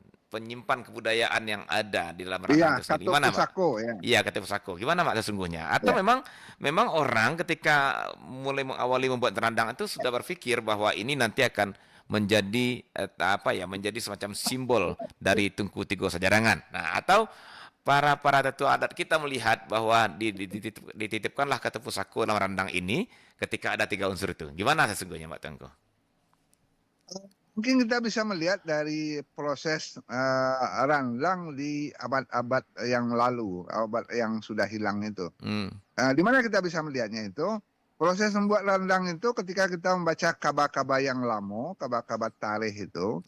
kebudayaan yang ada di dalam randang itu sendiri. Gimana, Mak? Iya, kata pusako. Gimana, Mak, sesungguhnya? Atau memang orang ketika mulai mengawali membuat randang itu sudah berpikir bahwa ini nanti akan menjadi menjadi semacam simbol dari Tungku Tigo Sajarangan. Nah, atau para tetua adat kita melihat bahwa dititipkanlah kata pusako dalam randang ini ketika ada 3 unsur itu. Gimana sesungguhnya, Mbak Tengku? Mungkin kita bisa melihat dari proses randang di abad-abad yang lalu, abad yang sudah hilang itu. Di mana kita bisa melihatnya itu, proses membuat randang itu ketika kita membaca kabar-kabar yang lama, kabar-kabar tarikh itu,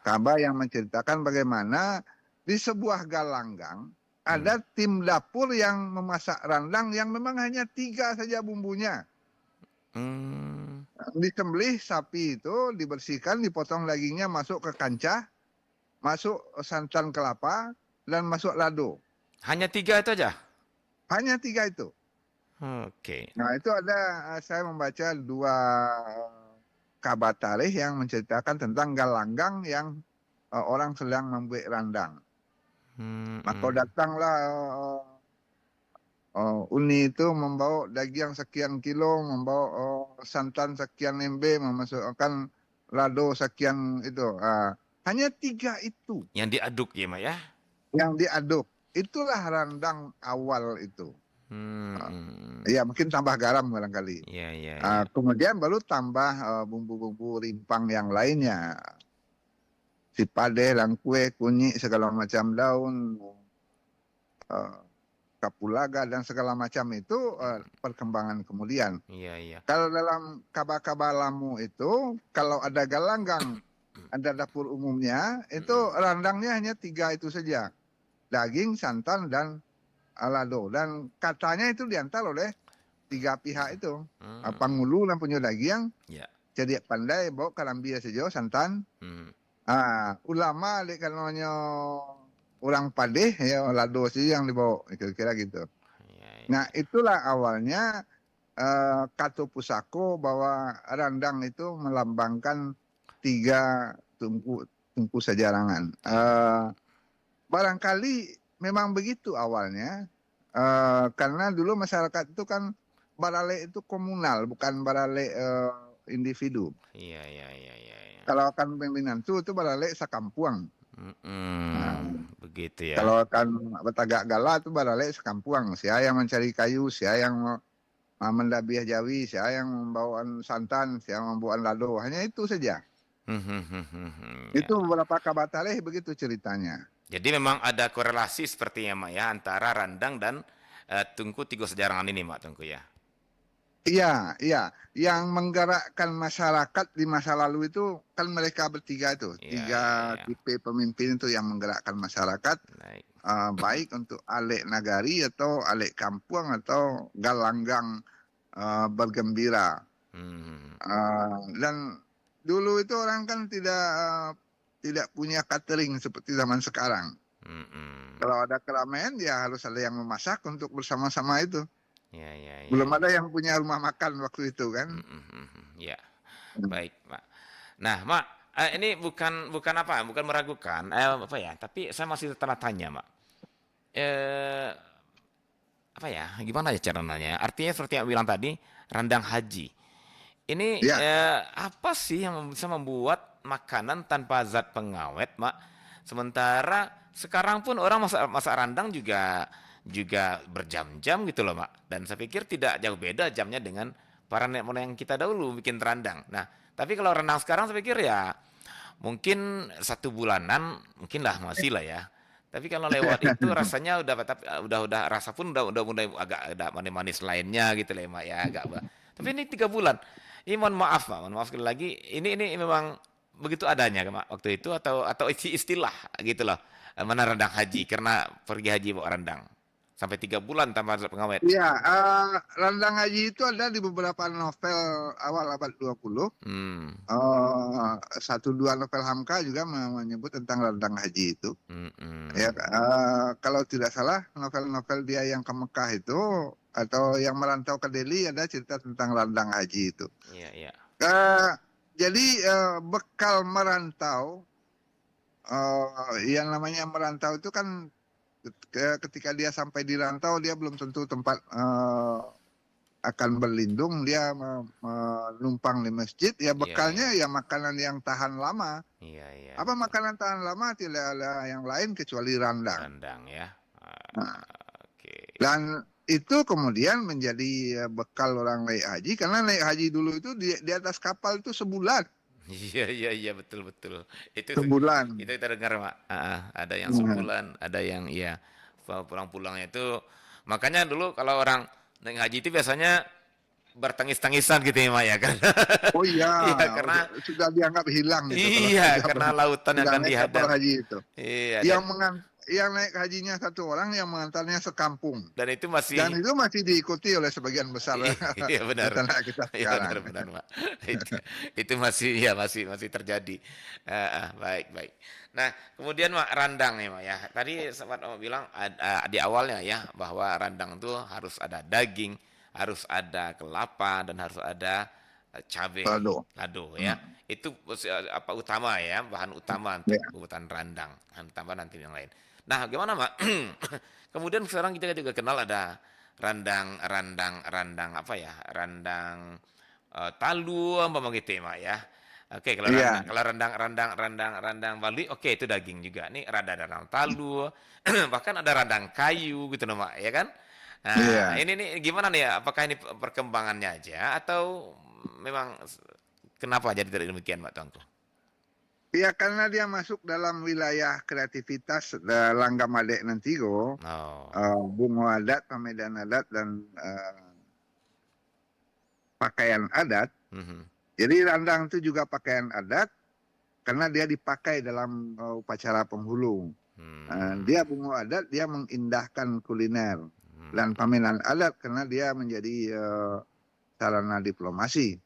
kabar yang menceritakan bagaimana di sebuah galanggang ada tim dapur yang memasak randang yang memang hanya 3 saja bumbunya. Disembelih sapi itu, dibersihkan, dipotong dagingnya, masuk ke kancah, masuk santan kelapa, dan masuk lado. Hanya 3 itu aja? Hanya 3 itu. Oke. Nah, itu ada, saya membaca 2 kabar tarikh yang menceritakan tentang galanggang yang orang sedang membuat randang. Maka datanglah Uni itu membawa daging sekian kilo, membawa santan sekian ember, memasukkan lado sekian itu. Hanya 3 itu. Yang diaduk ya, Mak ya? Yang diaduk. Itulah randang awal itu. Ya mungkin tambah garam barangkali. Kemudian baru tambah bumbu-bumbu rimpang yang lainnya. Sipade, langkue, kunyit, segala macam daun, kapulaga dan segala macam itu perkembangan kemudian. Kalau dalam kabar-kabar lamu itu, kalau ada galanggang, ada dapur umumnya, itu randangnya hanya 3 itu saja. Daging, santan, dan lado. Dan katanya itu diantar oleh 3 pihak itu. Pangulu dan punya daging, jadi pandai bawa kalambi saja, santan. Ulama kalau orang padeh ya lado sih yang dibawa, kira-kira gitu. Nah, itulah awalnya kata pusako bahwa randang itu melambangkan 3 tungku sajarangan. Barangkali memang begitu awalnya, karena dulu masyarakat itu kan baralek itu komunal, bukan baralek individu. Kalau akan pimpinan itu baralek sakampuang. Begitu ya. Kalau akan betagak gala itu baralek sakampuang. Saya yang mencari kayu, saya yang mendabiah jawi, saya yang membawa santan, saya yang membawa lado. Hanya itu saja. Itu beberapa kabar tarikh begitu ceritanya. Jadi memang ada korelasi sepertinya, Mak ya, antara randang dan Tungku Tigo Sajarangan ini, Mak Tengku ya. Iya. Yang menggerakkan masyarakat di masa lalu itu kan mereka bertiga itu. 3 tipe pemimpin itu yang menggerakkan masyarakat. Baik untuk alek nagari atau alek kampung atau galanggang bergembira. Dan dulu itu orang kan tidak punya catering seperti zaman sekarang. Kalau ada keramaian ya harus ada yang memasak untuk bersama-sama itu. Belum ada yang punya rumah makan waktu itu kan. Baik, Mak. Nah, Mak, ini bukan meragukan tapi saya masih tanda tanya, Mak. Gimana ya cara nanya? Artinya seperti yang bilang tadi, randang haji. Ini apa sih yang bisa membuat makanan tanpa zat pengawet, Mak? Sementara sekarang pun orang masak randang juga berjam-jam gitu loh, Mak. Dan saya pikir tidak jauh beda jamnya dengan para nenek moyang kita dahulu bikin randang. Nah, tapi kalau rendang sekarang saya pikir ya mungkin 1 bulanan mungkin lah masih lah ya. Tapi kalau lewat itu rasanya udah rasa pun udah mulai agak ada manis-manis lainnya gitu lah, Mak ya, agak. Tapi ini 3 bulan. Ini mohon maaf, Mak. Mohon maaf sekali lagi. Ini memang begitu adanya, Mak, waktu itu atau istilah gitu loh. Mana rendang haji karena pergi haji bawa rendang. sampai 3 bulan tanpa pengawet. Iya, Randang Haji itu ada di beberapa novel awal abad 20. Satu dua novel Hamka juga menyebut tentang Randang Haji itu. Ya, kalau tidak salah novel-novel dia yang ke Mekah itu atau yang merantau ke Delhi ada cerita tentang Randang Haji itu. Iya, iya. Jadi bekal merantau, yang namanya merantau itu kan ketika dia sampai di rantau dia belum tentu tempat akan berlindung, dia menumpang di masjid, ya bekalnya ya makanan yang tahan lama. Apa makanan tahan lama? Tidak ada yang lain kecuali randang. Randang ya. Dan itu kemudian menjadi bekal orang naik haji, karena naik haji dulu itu di atas kapal itu sebulan. Iya betul. Itu sebulan. Itu kita dengar, Mak. Ada yang sebulan, ada yang pulang-pulangnya itu. Makanya dulu kalau orang naik haji itu biasanya bertangis-tangisan gitu ya, Mak, ya kan. Oh iya, karena sudah dianggap hilang gitu. Iya, karena lautan akan dihadang. Haji itu. Iya. Yang naik hajinya satu orang, yang mengantarnya sekampung. Dan itu masih diikuti oleh sebagian besar. Iya benar. Kita sekarang. Benar, Pak. itu masih terjadi. Baik. Nah, kemudian Mak, randang ya, Mak ya. Tadi sempat Mak bilang di awalnya ya bahwa randang itu harus ada daging, harus ada kelapa, dan harus ada cabai, lado ya. Itu apa utama ya, bahan utama untuk pembuatan randang. Tambah nanti yang lain. Nah, gimana, Mak? Kemudian sekarang kita juga kenal ada randang apa ya? Randang talu apa gitu ya, Mak ya. Oke, kalau randang Bali, oke, itu daging juga. Nih randang talu, bahkan ada randang kayu gitu, Mak, ya kan? Nah, ini nih gimana nih ya? Apakah ini perkembangannya aja atau memang kenapa jadi demikian, Pak Tuanku? Ya, karena dia masuk dalam wilayah kreativitas langgam adik nantigo, bungo adat, pamedan adat, dan pakaian adat. Jadi randang itu juga pakaian adat karena dia dipakai dalam upacara penghulu. Dia bungo adat, dia mengindahkan kuliner, dan pamedan adat karena dia menjadi sarana diplomasi.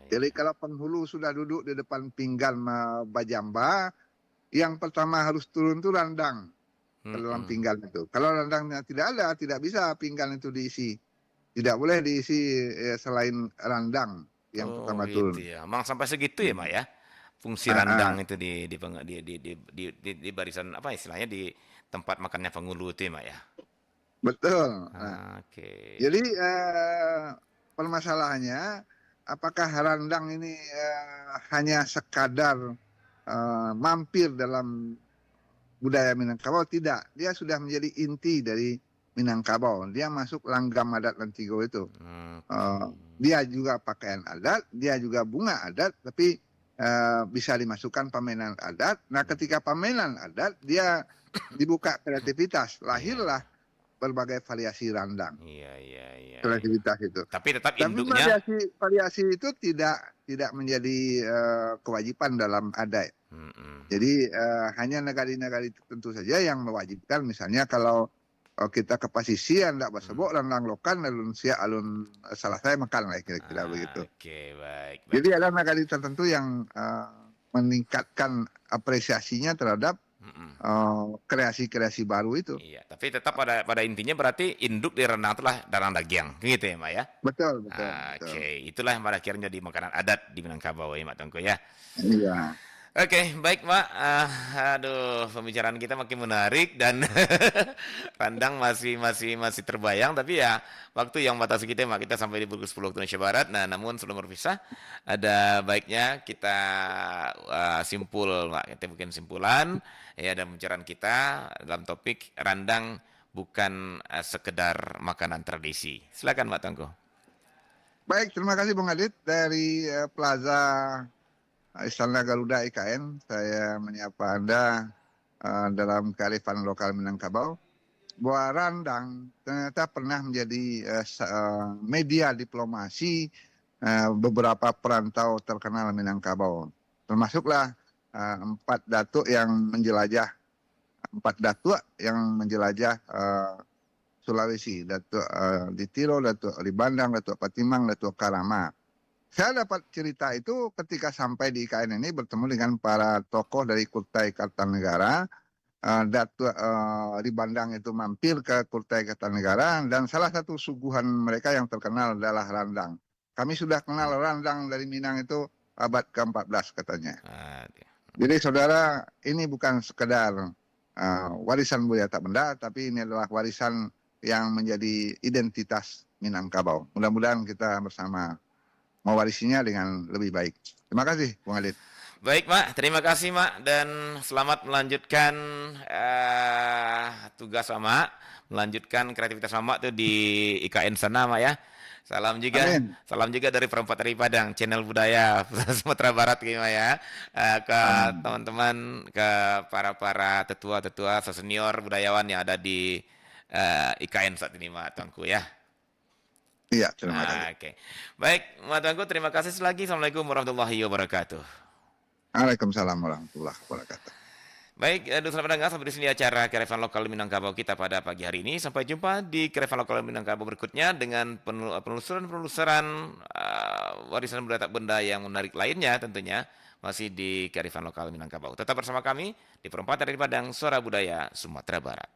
Jadi kalau penghulu sudah duduk di depan pinggan bajamba, yang pertama harus turun itu randang ke dalam pinggan itu. Kalau randangnya tidak ada, tidak bisa pinggan itu diisi. Tidak boleh diisi selain randang yang pertama turun. Ya. Emang sampai segitu ya, Mak ya? Fungsi randang itu di barisan apa istilahnya, di tempat makannya penghulu itu ya, Mak ya? Betul. Jadi permasalahannya, apakah randang ini hanya sekadar mampir dalam budaya Minangkabau? Tidak, dia sudah menjadi inti dari Minangkabau. Dia masuk langgam adat Lantigo itu. Dia juga pakaian adat, dia juga bunga adat, tapi bisa dimasukkan pamenan adat. Nah, ketika pamenan adat, dia dibuka kreativitas, lahirlah berbagai variasi randang. Iya. Kreativitas itu. Tapi tetap induknya. Variasi itu tidak menjadi kewajiban dalam adat. Jadi hanya negara-negara tertentu saja yang mewajibkan. Misalnya kalau kita ke Pasisi, anda bersebut randang lokan, alun siak, alun salah saya makan lah, kira-kira begitu. Baik. Jadi ada negara tertentu yang meningkatkan apresiasinya terhadap kreasi-kreasi baru itu. Iya, tapi tetap pada intinya berarti induk di randang itulah randang dagyang, gitu ya, Mak ya? Betul. Itulah yang pada akhirnya jadi makanan adat di Minangkabau ya, Mak Tuanku ya. Iya. Oke, baik, Mak. Aduh, pembicaraan kita makin menarik dan randang masih terbayang, tapi ya waktu yang batasi kita, Mak, kita sampai di pukul 10 waktu Indonesia Barat. Nah, namun sebelum berpisah, ada baiknya kita simpul, Mak. Kita bikin simpulan ya dalam pembicaraan kita dalam topik randang bukan sekedar makanan tradisi. Silakan, Mak Tuanku. Baik, terima kasih Bung Adit dari Plaza Istana Garuda IKN. Saya menyapa Anda dalam kearifan lokal Minangkabau, bahwa randang ternyata pernah menjadi media diplomasi beberapa perantau terkenal Minangkabau. Termasuklah 4 datuk yang menjelajah Sulawesi, Datuk Ditiro, Datuk Libandang, Datuk Patimang, Datuk Karama. Saya dapat cerita itu ketika sampai di IKN ini bertemu dengan para tokoh dari Kutai Kartanegara. Datuk Libandang itu mampir ke Kutai Kartanegara dan salah satu suguhan mereka yang terkenal adalah randang. Kami sudah kenal randang dari Minang itu abad ke-14 katanya. Jadi saudara, ini bukan sekedar warisan budaya tak benda, tapi ini adalah warisan yang menjadi identitas Minangkabau. Mudah-mudahan kita bersama mewarisinya dengan lebih baik. Terima kasih, Bung Adit. Baik, Mak. Terima kasih, Mak. Dan selamat melanjutkan tugas Mak. Melanjutkan kreativitas Mak tuh di IKN sana, Mak ya. Salam juga. Amin. Salam juga dari Perempat dari Padang, channel budaya Sumatera Barat gimana ya. Ke teman-teman, ke para tetua-tetua senior budayawan yang ada di IKN saat ini, Mak Tuanku ya. Iya, terima kasih. Oke. Baik, Mak Tuanku, terima kasih lagi. Assalamualaikum warahmatullahi wabarakatuh. Waalaikumsalam warahmatullahi wabarakatuh. Baik, saudara pendengar, sampai di sini acara Kearifan Lokal Minangkabau kita pada pagi hari ini. Sampai jumpa di Kearifan Lokal Minangkabau berikutnya dengan penelusuran warisan budaya tak benda yang menarik lainnya tentunya masih di Kearifan Lokal Minangkabau. Tetap bersama kami di Perempatan dari Padang, Suara Budaya Sumatera Barat.